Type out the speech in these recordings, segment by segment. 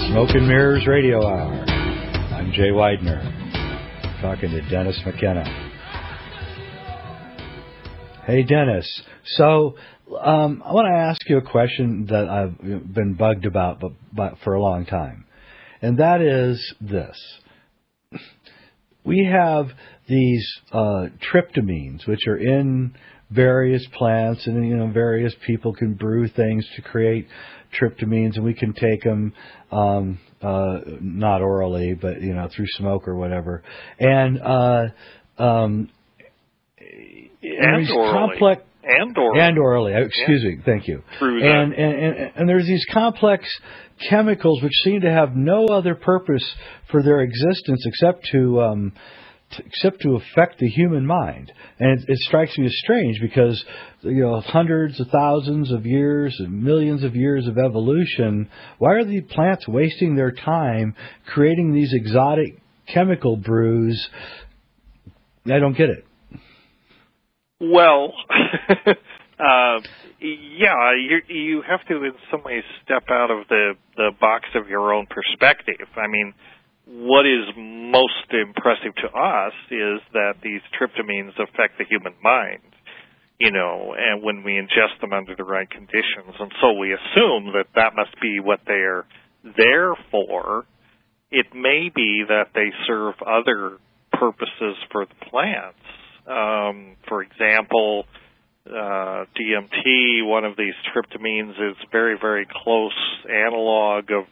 Smoke and Mirrors Radio Hour. I'm Jay Weidner, talking to Dennis McKenna. Hey, Dennis. So, I want to ask you a question that I've been bugged about but for a long time, and that is this. We have these tryptamines, which are in various plants, and various people can brew things to create tryptamines, and we can take them not orally, but through smoke or whatever, and orally. Excuse me. Thank you. And there's these complex chemicals which seem to have no other purpose for their existence except to affect the human mind. And it strikes me as strange because, hundreds of thousands of years and millions of years of evolution, why are the plants wasting their time creating these exotic chemical brews? I don't get it. Well, you have to in some ways step out of the box of your own perspective. I mean, what is most impressive to us is that these tryptamines affect the human mind, and when we ingest them under the right conditions. And so we assume that must be what they're there for. It may be that they serve other purposes for the plants. For example, DMT, one of these tryptamines, is very, very close analog of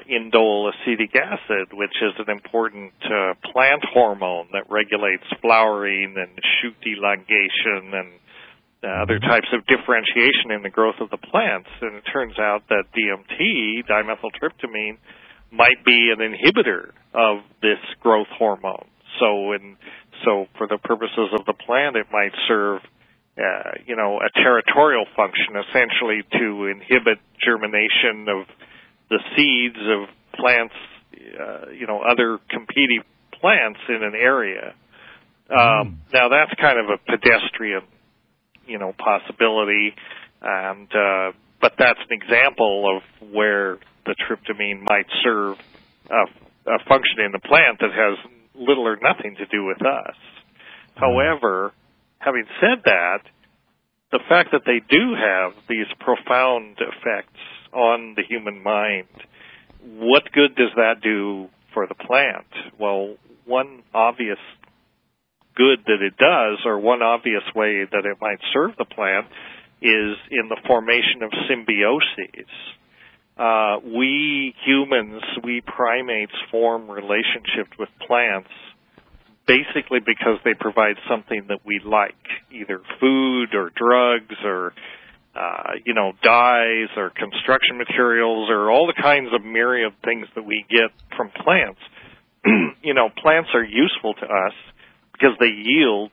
indole acetic acid, which is an important plant hormone that regulates flowering and shoot elongation and other types of differentiation in the growth of the plants. And it turns out that DMT, dimethyltryptamine, might be an inhibitor of this growth hormone. So for the purposes of the plant, it might serve a territorial function, essentially to inhibit germination of the seeds of plants, other competing plants in an area. Now that's kind of a pedestrian, possibility, and but that's an example of where the tryptamine might serve a function in the plant that has little or nothing to do with us. However, having said that, the fact that they do have these profound effects on the human mind, what good does that do for the plant? Well, one obvious good that it does, or one obvious way that it might serve the plant, is in the formation of symbioses. We humans, we primates, form relationships with plants basically because they provide something that we like, either food or drugs or dyes or construction materials or all the kinds of myriad things that we get from plants. Plants are useful to us because they yield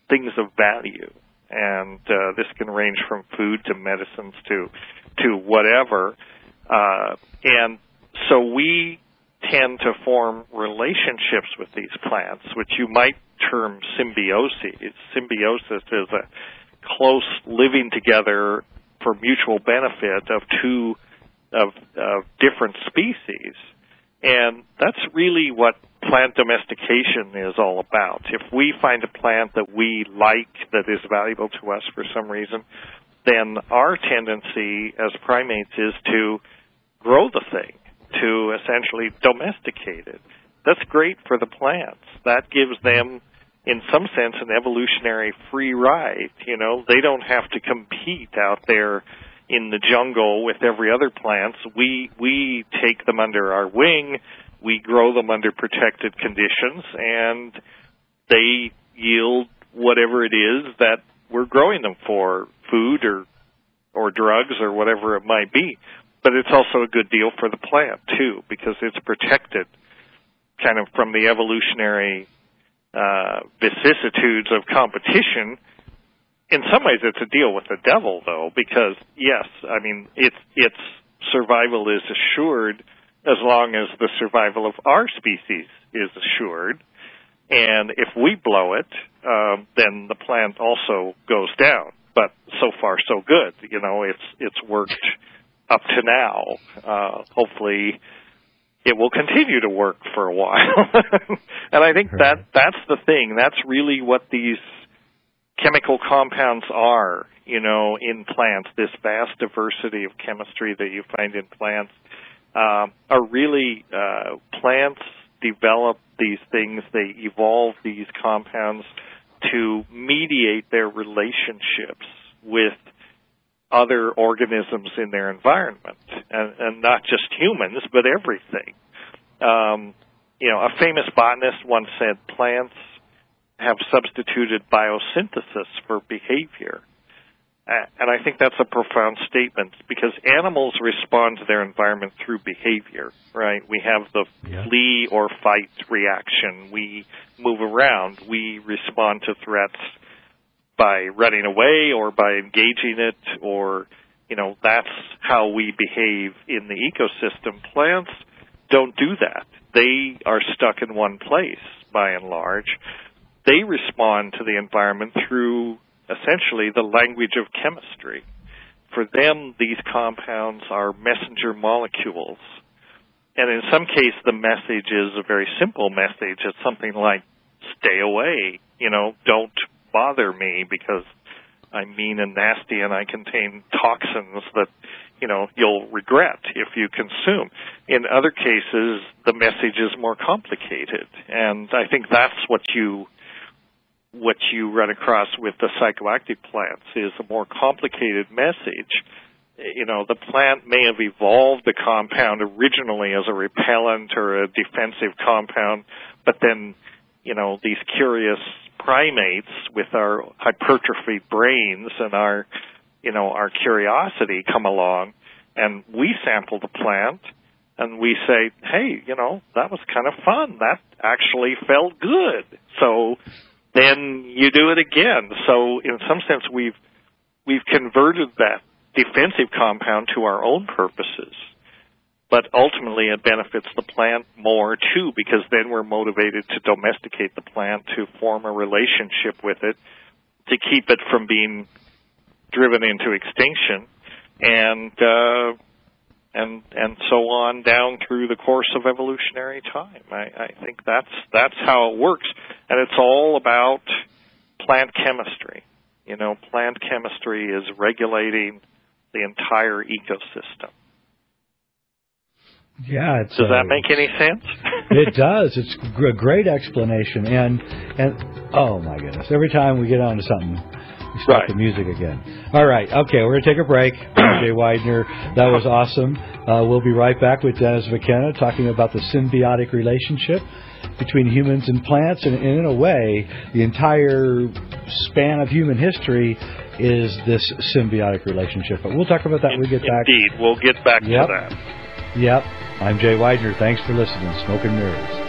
things of value, and this can range from food to medicines to whatever. And so we tend to form relationships with these plants, which you might term symbioses. Symbiosis is a close living together for mutual benefit of two of different species. And that's really what plant domestication is all about. If we find a plant that we like, that is valuable to us for some reason, then our tendency as primates is to grow the thing, to essentially domesticate it. That's great for the plants. That gives them, in some sense, an evolutionary free ride. They don't have to compete out there in the jungle with every other plant. We take them under our wing, we grow them under protected conditions, and they yield whatever it is that we're growing them for, food or drugs or whatever it might be. But it's also a good deal for the plant, too, because it's protected kind of from the evolutionary vicissitudes of competition. In some ways, it's a deal with the devil, though, because, yes, I mean, its survival is assured as long as the survival of our species is assured. And if we blow it, then the plant also goes down. But so far, so good. It's worked up to now. Hopefully it will continue to work for a while. And I think that's the thing. That's really what these chemical compounds are, in plants. This vast diversity of chemistry that you find in plants are really plants develop these things. They evolve these compounds to mediate their relationships with other organisms in their environment, and not just humans, but everything. A famous botanist once said plants have substituted biosynthesis for behavior. And I think that's a profound statement, because animals respond to their environment through behavior, right? We have the flee or fight reaction. We move around. We respond to threats by running away or by engaging it, or, that's how we behave in the ecosystem. Plants don't do that. They are stuck in one place, by and large. They respond to the environment through essentially the language of chemistry. For them, these compounds are messenger molecules. And in some case, the message is a very simple message. It's something like, stay away, don't bother me because I'm mean and nasty and I contain toxins that, you'll regret if you consume. In other cases, the message is more complicated. And I think that's what you run across with the psychoactive plants, is a more complicated message. The plant may have evolved the compound originally as a repellent or a defensive compound, but then, these curious primates with our hypertrophied brains and our curiosity come along, and we sample the plant, and we say, hey, that was kind of fun. That actually felt good. So then you do it again. So in some sense, we've converted that defensive compound to our own purposes. But ultimately, it benefits the plant more, too, because then we're motivated to domesticate the plant, to form a relationship with it, to keep it from being driven into extinction, and so on down through the course of evolutionary time. I think that's how it works, and it's all about plant chemistry. Plant chemistry is regulating the entire ecosystem. Yeah, does that make any sense? It does. It's a great explanation, and oh my goodness, every time we get onto something, we start the music again. All right, okay, we're going to take a break. Jay Weidner, that was awesome. We'll be right back with Dennis McKenna talking about the symbiotic relationship between humans and plants, and in a way, the entire span of human history is this symbiotic relationship. But we'll talk about that when we get back. Indeed, we'll get back to that. Yep. I'm Jay Weidner. Thanks for listening. Smoke and Mirrors.